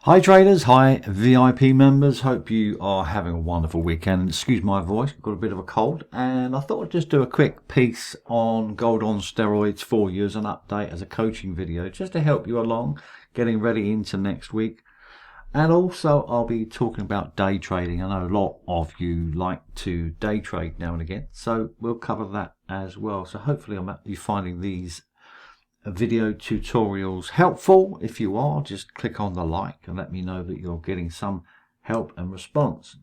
Hi traders, hi VIP members, hope you are having a wonderful weekend. Excuse my voice, I've got a bit of a cold, and I thought I'd just do a quick piece on gold on steroids for you as an update, as a coaching video, just to help you along, getting ready into next week. And also I'll be talking about day trading. I know a lot of you like to day trade now and again, so we'll cover that as well. So hopefully you're finding these video tutorials helpful. If you are, just click on the like and let me know that you're getting some help and response.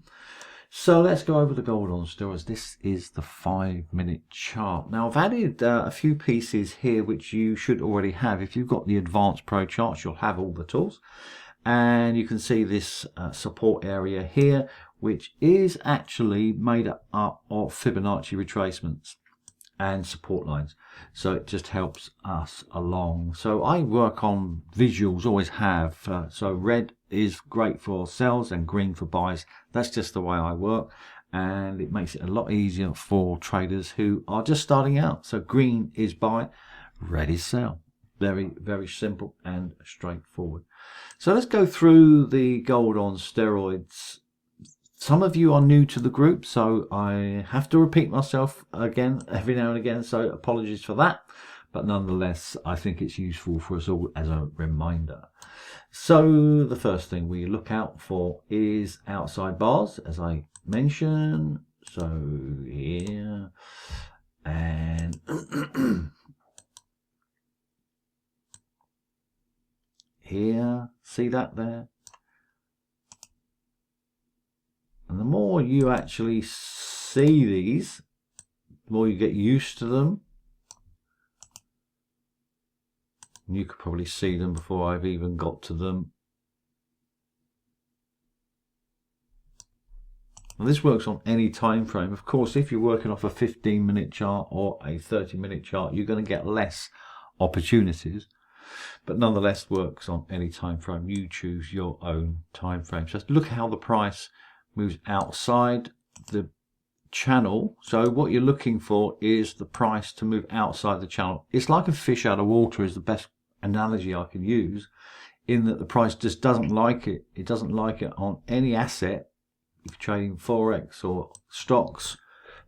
So let's go over the gold on steroids. This is the 5-minute chart. Now I've added a few pieces here which you should already have. If you've got the advanced pro charts, you'll have all the tools, and you can see this support area here, which is actually made up of Fibonacci retracements and support lines, so it just helps us along. So I work on visuals, always have. So red is great for sells and green for buys. That's just the way I work, and it makes it a lot easier for traders who are just starting out. So green is buy, red is sell. Very, very simple and straightforward. So let's go through the gold on steroids. Some of you are new to the group, so I have to repeat myself again every now and again, so apologies for that. But nonetheless, I think it's useful for us all as a reminder. So the first thing we look out for is outside bars, as I mentioned. So here, and here, see that there? And the more you actually see these, the more you get used to them. And you could probably see them before I've even got to them. Now this works on any time frame. Of course, if you're working off a 15-minute chart or a 30-minute chart, you're going to get less opportunities. But nonetheless, works on any time frame. You choose your own time frame. Just look how the price moves outside the channel. So what you're looking for is the price to move outside the channel. It's like a fish out of water is the best analogy I can use, in that the price just doesn't like it. It doesn't like it on any asset. If you're trading Forex or stocks,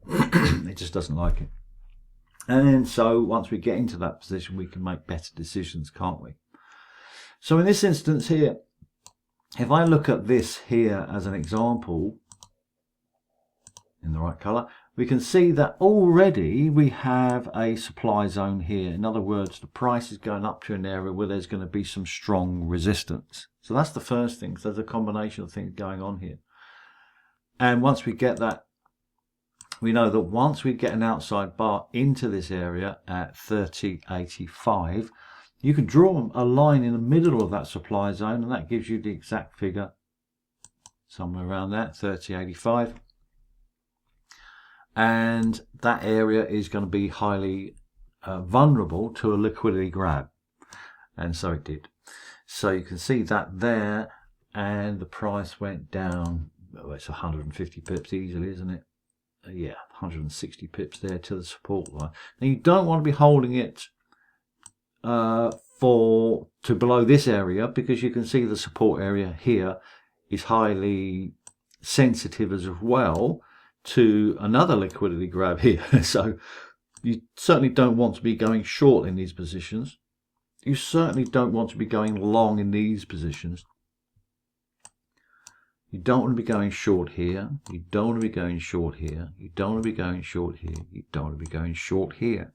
it just doesn't like it. And so once we get into that position, we can make better decisions, can't we? So in this instance here, if I look at this here as an example in the right color, we can see that already we have a supply zone here. In other words, the price is going up to an area where there's going to be some strong resistance. So that's the first thing. So there's a combination of things going on here. And once we get that, we know that once we get an outside bar into this area at 30.85, you can draw a line in the middle of that supply zone, and that gives you the exact figure, somewhere around that, 30.85. And that area is going to be highly vulnerable to a liquidity grab. And so it did. So you can see that there, and the price went down, oh, it's 150 pips easily, isn't it? Yeah, 160 pips there to the support line. Now you don't want to be holding it to below this area, because you can see the support area here is highly sensitive as well to another liquidity grab here. So you certainly don't want to be going short in these positions. You certainly don't want to be going long in these positions. You don't want to be going short here. You don't want to be going short here. You don't want to be going short here. You don't want to be going short here.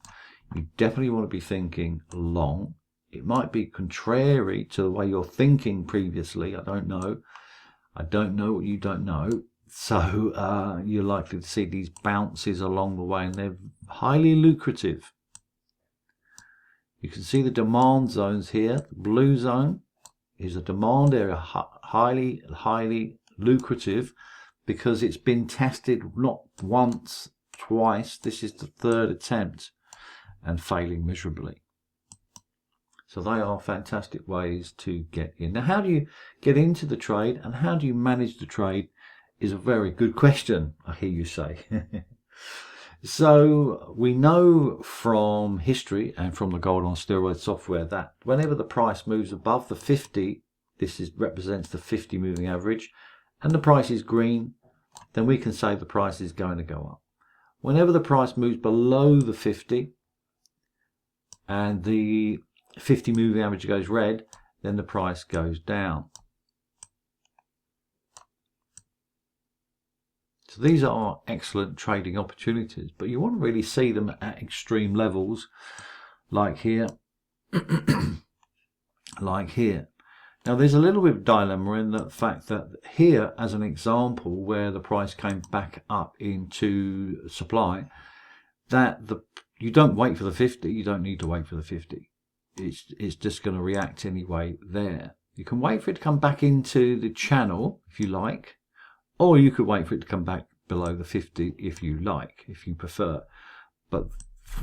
You definitely want to be thinking long. It might be contrary to the way you're thinking previously. I don't know. I don't know what you don't know. So you're likely to see these bounces along the way, and they're highly lucrative. You can see the demand zones here. The blue zone is a demand area, highly lucrative, because it's been tested not once, twice. This is the third attempt and failing miserably. So they are fantastic ways to get in. Now, how do you get into the trade and how do you manage the trade is a very good question, I hear you say. So we know from history and from the gold on steroid software that whenever the price moves above the 50 represents the 50 moving average, and the price is green, then we can say the price is going to go up. Whenever the price moves below the 50 and the 50 moving average goes red, then the price goes down. So these are excellent trading opportunities, but you want to really see them at extreme levels like here, like here. Now there's a little bit of dilemma in the fact that here, as an example, where the price came back up into supply, that you don't wait for the 50, you don't need to wait for the 50. It's just going to react anyway there. You can wait for it to come back into the channel if you like, or you could wait for it to come back below the 50 if you like, if you prefer. But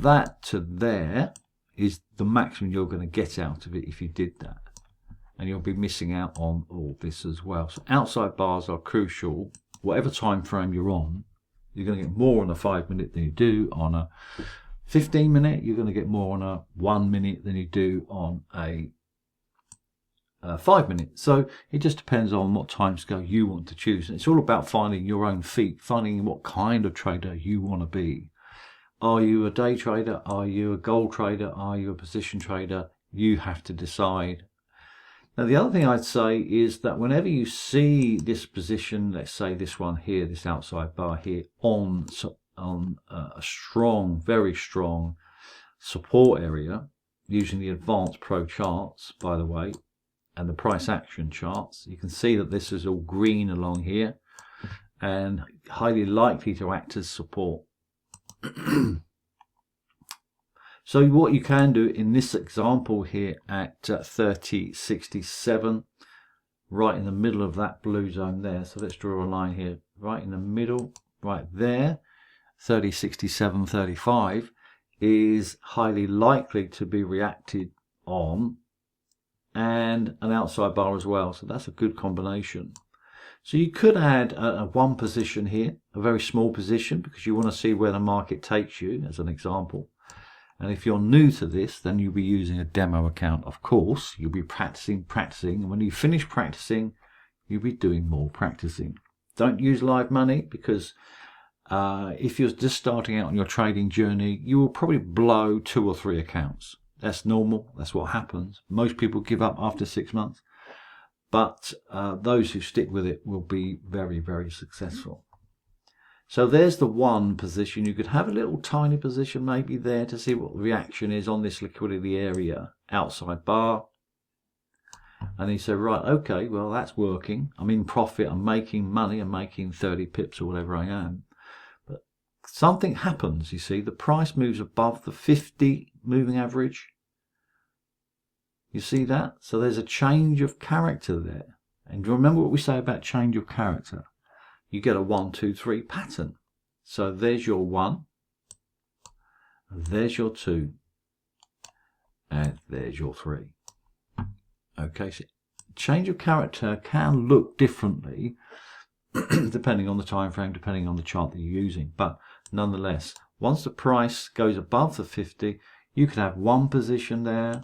that to there is the maximum you're going to get out of it if you did that. And you'll be missing out on all this as well. So outside bars are crucial. Whatever time frame you're on, you're going to get more on a 5 minute than you do on a 15 minute. You're going to get more on a 1 minute than you do on a 5 minute. So it just depends on what time scale you want to choose. And it's all about finding your own feet, finding what kind of trader you want to be. Are you a day trader? Are you a gold trader? Are you a position trader? You have to decide. Now the other thing I'd say is that whenever you see this position, let's say this one here, this outside bar here, on a strong, very strong support area, using the advanced pro charts, by the way, and the price action charts, you can see that this is all green along here and highly likely to act as support. So what you can do in this example here at 30.67, right in the middle of that blue zone there, so let's draw a line here, right in the middle, right there, 30.67.35 is highly likely to be reacted on, and an outside bar as well, so that's a good combination. So you could add one position here, a very small position, because you want to see where the market takes you, as an example. And if you're new to this, then you'll be using a demo account. Of course, you'll be practicing. And when you finish practicing, you'll be doing more practicing. Don't use live money, because if you're just starting out on your trading journey, you will probably blow 2 or 3 accounts. That's normal. That's what happens. Most people give up after 6 months. But those who stick with it will be very, very successful. So there's the one position. You could have a little tiny position maybe there to see what the reaction is on this liquidity area, outside bar. And you say, right, okay, well, that's working. I'm in profit. I'm making money. I'm making 30 pips or whatever I am. But something happens, you see. The price moves above the 50 moving average. You see that? So there's a change of character there. And remember what we say about change of character. You get a 1, 2, 3 pattern. So there's your 1, there's your 2, and there's your 3. Okay, so change of character can look differently depending on the time frame, depending on the chart that you're using. But nonetheless, once the price goes above the 50, you could have one position there.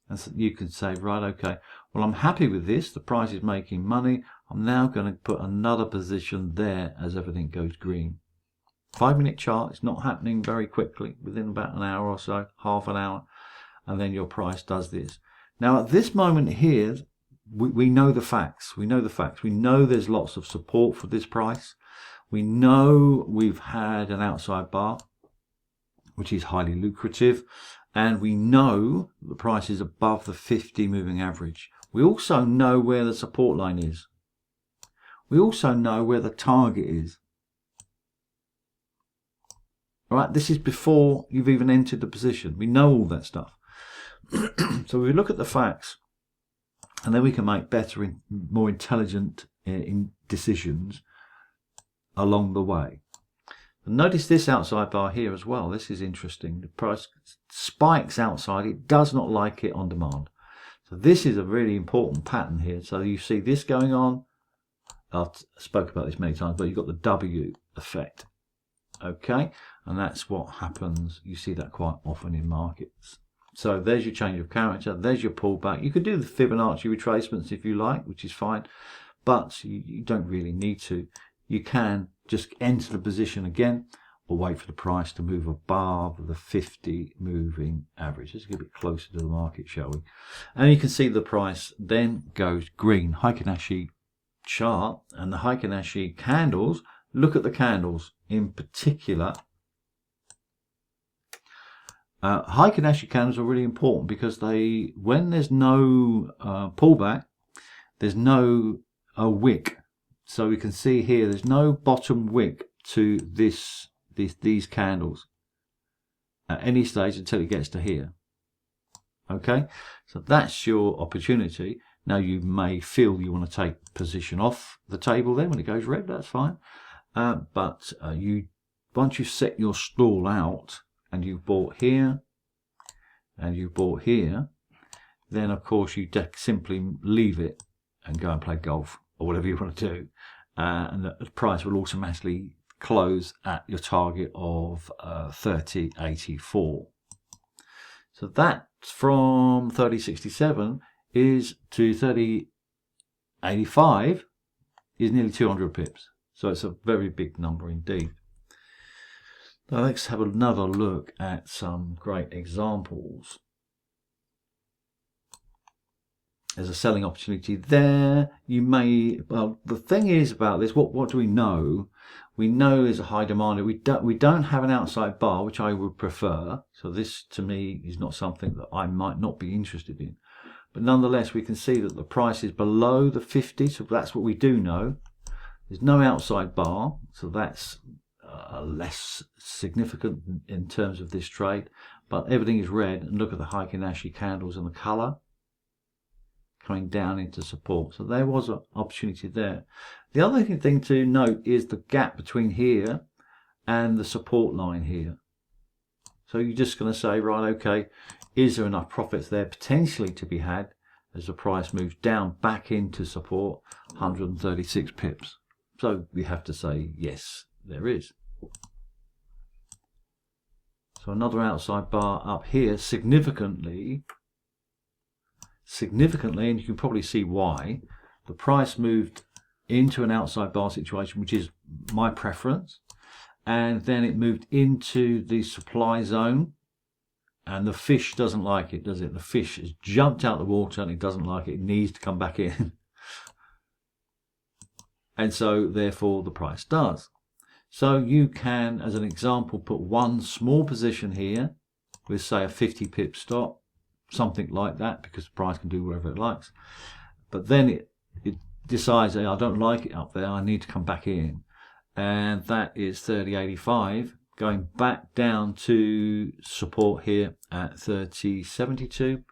And so you could say, right, okay, well, I'm happy with this. The price is making money. I'm now going to put another position there as everything goes green. 5 minute chart. It's not happening very quickly, within about an hour or so, half an hour. And then your price does this. Now, at this moment here, we know the facts. We know the facts. We know there's lots of support for this price. We know we've had an outside bar, which is highly lucrative. And we know the price is above the 50 moving average. We also know where the support line is. We also know where the target is. All right, this is before you've even entered the position. We know all that stuff. So we look at the facts, and then we can make better and more intelligent decisions along the way. Notice this outside bar here as well. This is interesting. The price spikes outside. It does not like it on demand. So this is a really important pattern here. So you see this going on. I spoke about this many times, but you've got the W effect. Okay, and that's what happens. You see that quite often in markets. So there's your change of character, there's your pullback. You could do the Fibonacci retracements if you like, which is fine, but you don't really need to. You can just enter the position again or wait for the price to move above the 50 moving average. Let's get a bit closer to the market, shall we? And you can see the price then goes green. Heikin Ashi chart and the Heikin Ashi candles. Look at the candles in particular. Heikin Ashi candles are really important because they, when there's no pullback, there's no wick. So we can see here there's no bottom wick to these candles at any stage until it gets to here. Okay, so that's your opportunity. Now you may feel you want to take position off the table then when it goes red, that's fine. But once you set your stall out and you've bought here and you've bought here, then of course you simply leave it and go and play golf or whatever you want to do, and the price will automatically close at your target of 30.84. So that from 30.67 is to 30.85 is nearly 200 pips. So it's a very big number indeed. Now let's have another look at some great examples. There's a selling opportunity there. You may, well, the thing is about this, what do we know? We know there's a high demand. We don't have an outside bar, which I would prefer. So this to me is not something that I might not be interested in. But nonetheless, we can see that the price is below the 50. So that's what we do know. There's no outside bar. So that's less significant in terms of this trade. But everything is red. And look at the Heikin Ashi candles and the color coming down into support. So there was an opportunity there. The other thing to note is the gap between here and the support line here. So you're just going to say, right, okay, is there enough profits there potentially to be had as the price moves down back into support, 136 pips. So we have to say, yes, there is. So another outside bar up here, significantly, and you can probably see why, the price moved into an outside bar situation, which is my preference, and then it moved into the supply zone, and the fish doesn't like it, does it? The fish has jumped out the water and it doesn't like it. It needs to come back in. And so therefore the price does. So you can, as an example, put one small position here with, say, a 50 pip stop, something like that, because the price can do whatever it likes. But then it decides that I don't like it up there, I need to come back in, and that is 30.85, going back down to support here at 30.72.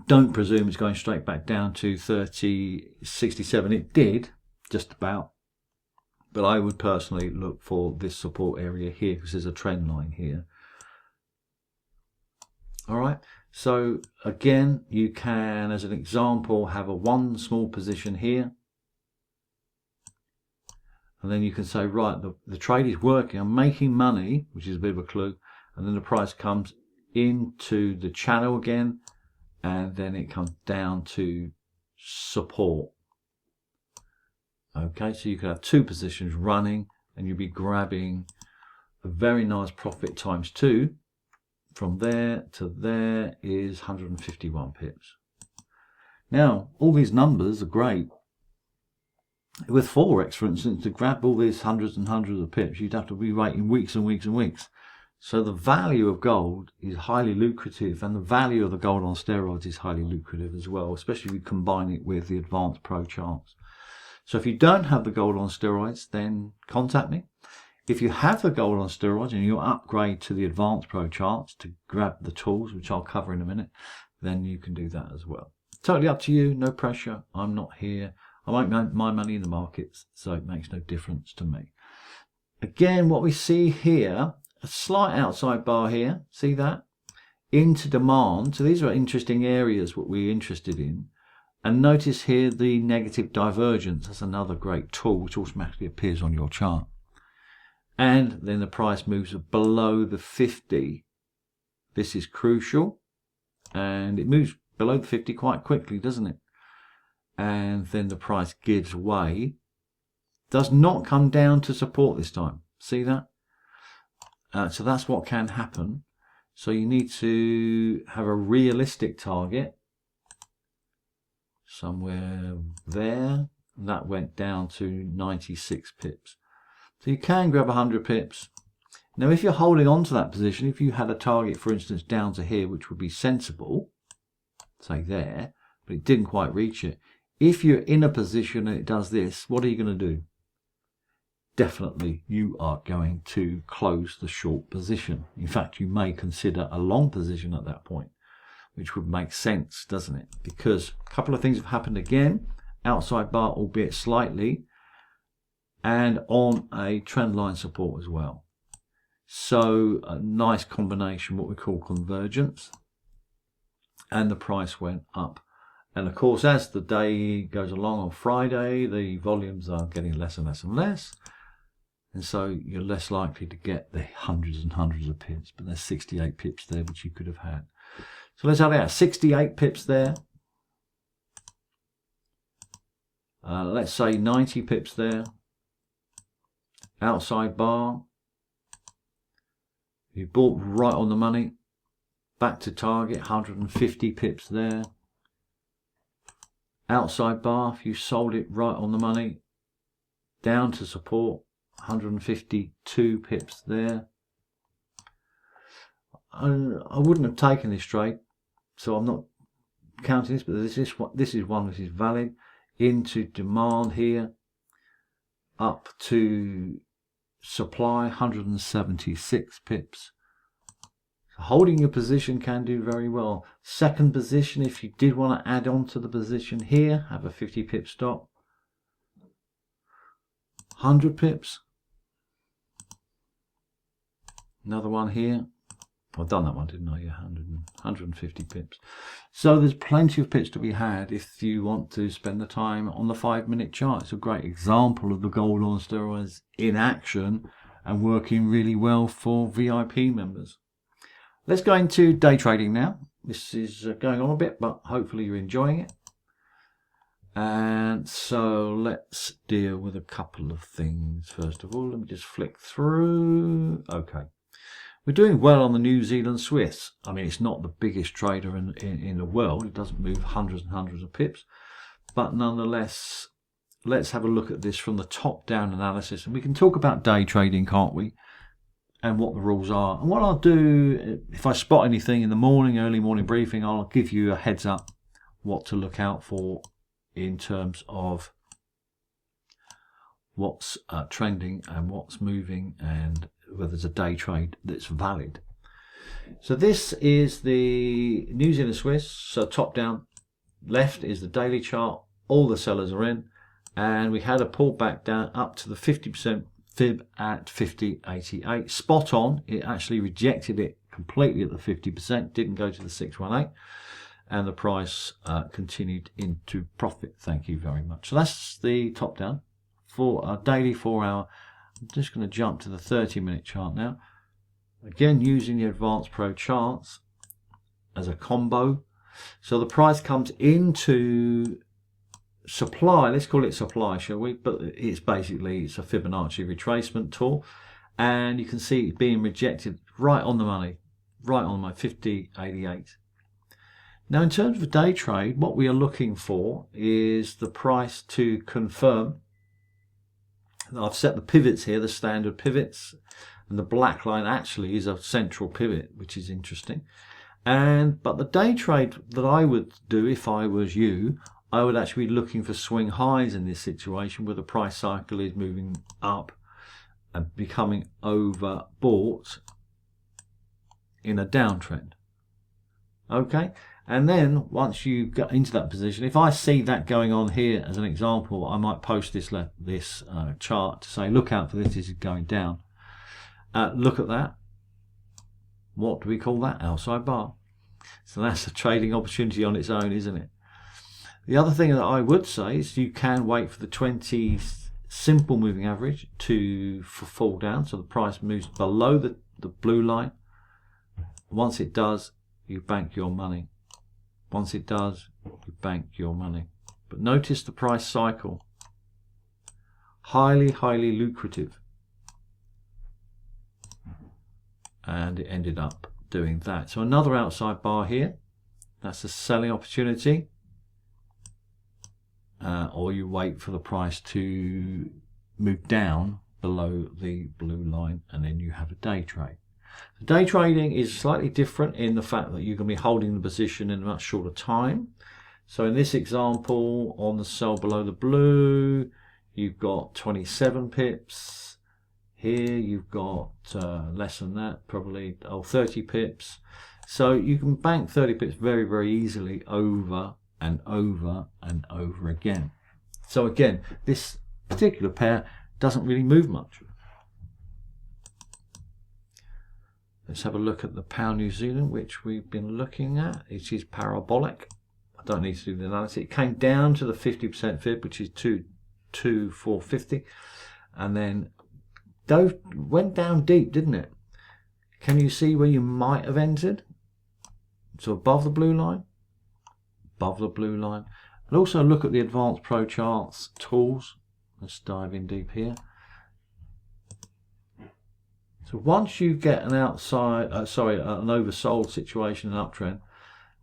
Don't presume it's going straight back down to 30.67. It did just about, but I would personally look for this support area here because there's a trend line here. All right, so again, you can, as an example, have a one small position here. And then you can say, right, the trade is working, I'm making money, which is a bit of a clue. And then the price comes into the channel again, and then it comes down to support. Okay, so you can have two positions running, and you'll be grabbing a very nice profit times 2. From there to there is 151 pips. Now, all these numbers are great. With Forex, for instance, to grab all these hundreds and hundreds of pips, you'd have to be waiting weeks and weeks and weeks. So the value of gold is highly lucrative, and the value of the gold on steroids is highly lucrative as well, especially if you combine it with the advanced pro charts. So if you don't have the gold on steroids, then contact me. If you have the gold on steroids and you upgrade to the advanced pro charts to grab the tools, which I'll cover in a minute, then you can do that as well. Totally up to you, no pressure. I'm not here. I make my money in the markets, so it makes no difference to me. Again, what we see here, a slight outside bar here, see that? Into demand. So these are interesting areas what we're interested in. And notice here the negative divergence. That's another great tool which automatically appears on your chart. and then the price moves below the 50. This is crucial, and it moves below the 50 quite quickly, doesn't it? And then the price gives way. Does not come down to support this time. See that? So that's what can happen. So you need to have a realistic target somewhere there. That went down to 96 pips. So you can grab 100 pips. Now if you're holding on to that position, if you had a target, for instance, down to here, which would be sensible, say there, but it didn't quite reach it. If you're in a position and it does this, what are you going to do? Definitely you are going to close the short position. In fact, you may consider a long position at that point, which would make sense, doesn't it? Because a couple of things have happened again. Outside bar, albeit slightly, and on a trend line support as well. So a nice combination, what we call convergence, and the price went up. And of course, as the day goes along on Friday, the volumes are getting less and less and less, and so you're less likely to get the hundreds and hundreds of pips. But there's 68 pips there which you could have had. So let's have it out. 68 pips there. Let's say 90 pips there. Outside bar. You bought right on the money. Back to target, 150 pips there. Outside bar, if you sold it right on the money. Down to support, 152 pips there. I wouldn't have taken this trade, so I'm not counting this, but this is one which is valid. Into demand here, up to supply, 176 pips. So holding your position can do very well. Second position, if you did want to add on to the position here, have a 50 pip stop. 100 pips. Another one here. I've done that one, didn't I? Yeah, 150 pips. So there's plenty of pips to be had if you want to spend the time on the 5-minute chart. It's a great example of the gold on steroids in action and working really well for VIP members. Let's go into day trading now. This is going on a bit, but hopefully you're enjoying it. And so let's deal with a couple of things. First of all, let me just flick through. Okay. We're doing well on the New Zealand Swiss. I mean, it's not the biggest trader in the world. It doesn't move hundreds and hundreds of pips. But nonetheless, let's have a look at this from the top-down analysis. And we can talk about day trading, can't we? And what the rules are. And what I'll do, if I spot anything in the morning, early morning briefing, I'll give you a heads up what to look out for in terms of what's trending and what's moving and whether there's a day trade that's valid. So this is the New Zealand Swiss. So top down left is the daily chart. All the sellers are in, and we had a pullback down up to the 50% fib at 50.88. Spot on. It actually rejected it completely at the 50%. Didn't go to the 618, and the price continued into profit. Thank you very much. So that's the top down for a daily 4-hour. I'm just going to jump to the 30-minute chart now. Again, using the Advanced Pro charts as a combo. So the price comes into supply. Let's call it supply, shall we? But it's basically, it's a Fibonacci retracement tool. And you can see it being rejected right on the money. Right on my 50.88. Now, in terms of a day trade, what we are looking for is the price to confirm. I've set the pivots here, the standard pivots, and the black line actually is a central pivot, which is interesting. But the day trade that I would do if I was you, I would actually be looking for swing highs in this situation where the price cycle is moving up and becoming overbought in a downtrend. Okay, and then once you get into that position, if I see that going on here as an example, I might post this chart to say, look out for this, this is going down. Look at that. What do we call that? Outside bar. So that's a trading opportunity on its own, isn't it? The other thing that I would say is you can wait for the 20 simple moving average to fall down, so the price moves below the blue line. Once it does, you bank your money. Once it does, you bank your money. But notice the price cycle. Highly, highly lucrative. And it ended up doing that. So another outside bar here. That's a selling opportunity. Or you wait for the price to move down below the blue line, and then you have a day trade. So day trading is slightly different in the fact that you're going to be holding the position in a much shorter time. So in this example, on the sell below the blue, you've got 27 pips. Here you've got less than that, probably 30 pips. So you can bank 30 pips very, very easily over and over and over again. So again, this particular pair doesn't really move much. Let's have a look at the pound New Zealand, which we've been looking at. It is parabolic. I don't need to do the analysis. It came down to the 50% fib, which is 2,450, and then went down deep, didn't it? Can you see where you might have entered? So above the blue line, above the blue line. And also look at the Advanced Pro Charts tools. Let's dive in deep here. So once you get an an oversold situation, an uptrend,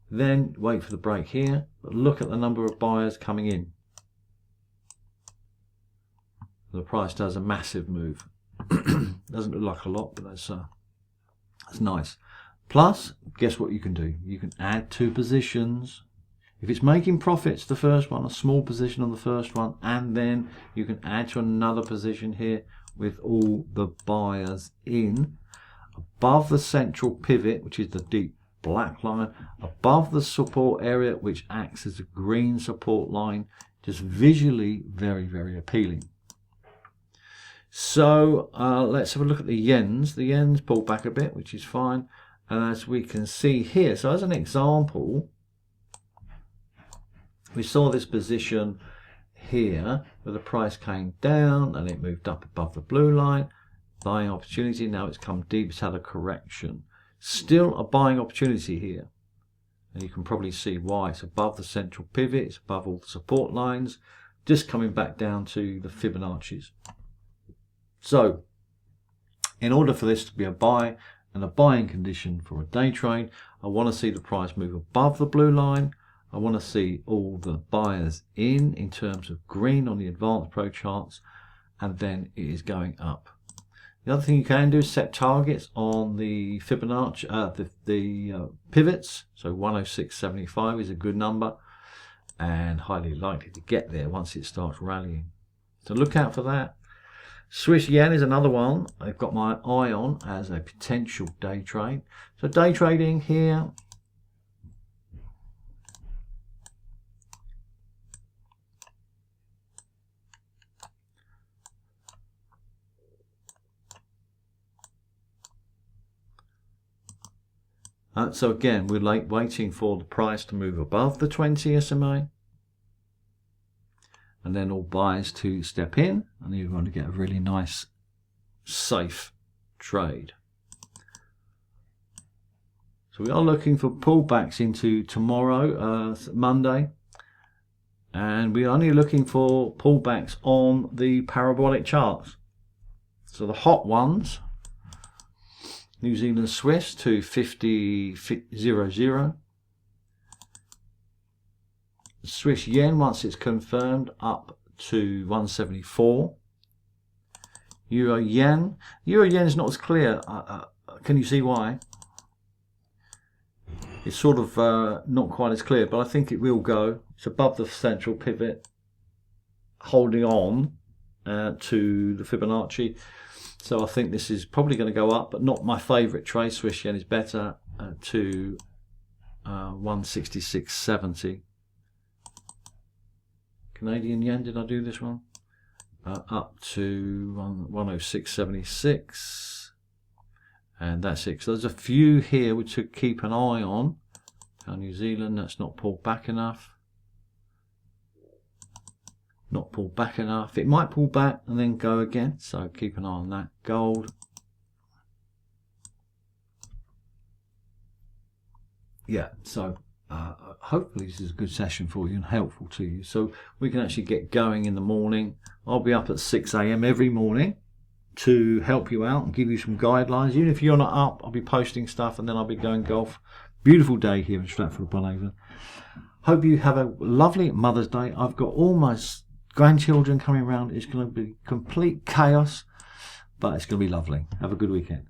then wait for the break here. But look at the number of buyers coming in. The price does a massive move. Doesn't look like a lot, but that's nice. Plus, guess what you can do? You can add 2 positions. If it's making profits, the first one, a small position on the first one, and then you can add to another position here with all the buyers in. Above the central pivot, which is the deep black line, above the support area, which acts as a green support line, just visually very, very appealing. So let's have a look at the yens. The yens pulled back a bit, which is fine. And as we can see here, so as an example, we saw this position here where the price came down and it moved up above the blue line. Buying opportunity. Now it's come deep. It's had a correction. Still a buying opportunity here. And you can probably see why. It's above the central pivot. It's above all the support lines. Just coming back down to the Fibonacci's. So, in order for this to be a buy and a buying condition for a day trade, I want to see the price move above the blue line. I want to see all the buyers in terms of green on the Advanced Pro Charts, and then it is going up. The other thing you can do is set targets on the Fibonacci, the pivots. So 106.75 is a good number and highly likely to get there once it starts rallying. So look out for that. Swiss yen is another one I've got my eye on as a potential day trade. So day trading here. So again, we're waiting for the price to move above the 20 SMA. And then all buyers to step in, and you're going to get a really nice, safe trade. So we are looking for pullbacks into tomorrow, Monday, and we're only looking for pullbacks on the parabolic charts. So the hot ones, New Zealand Swiss to 50.00. Swiss yen, once it's confirmed, up to 174. Euro yen. Euro yen is not as clear. Can you see why? It's sort of not quite as clear, but I think it will go. It's above the central pivot, holding on to the Fibonacci. So I think this is probably going to go up, but not my favourite trade. Swiss yen is better to 166.70. Canadian yen, did I do this one? Up to 106.76. And that's it. So there's a few here which to keep an eye on. New Zealand, that's not pulled back enough. not pulled back enough. It might pull back and then go again, so keep an eye on that. Gold, yeah, so hopefully this is a good session for you and helpful to you, so we can actually get going in the morning. I'll be up at 6 a.m. every morning to help you out and give you some guidelines. Even if you're not up, I'll be posting stuff, and then I'll be going golf. Beautiful day here in Stratford-upon-Avon. Hope you have a lovely Mother's Day. I've got all my grandchildren coming around. It's going to be complete chaos, but it's going to be lovely. Have a good weekend.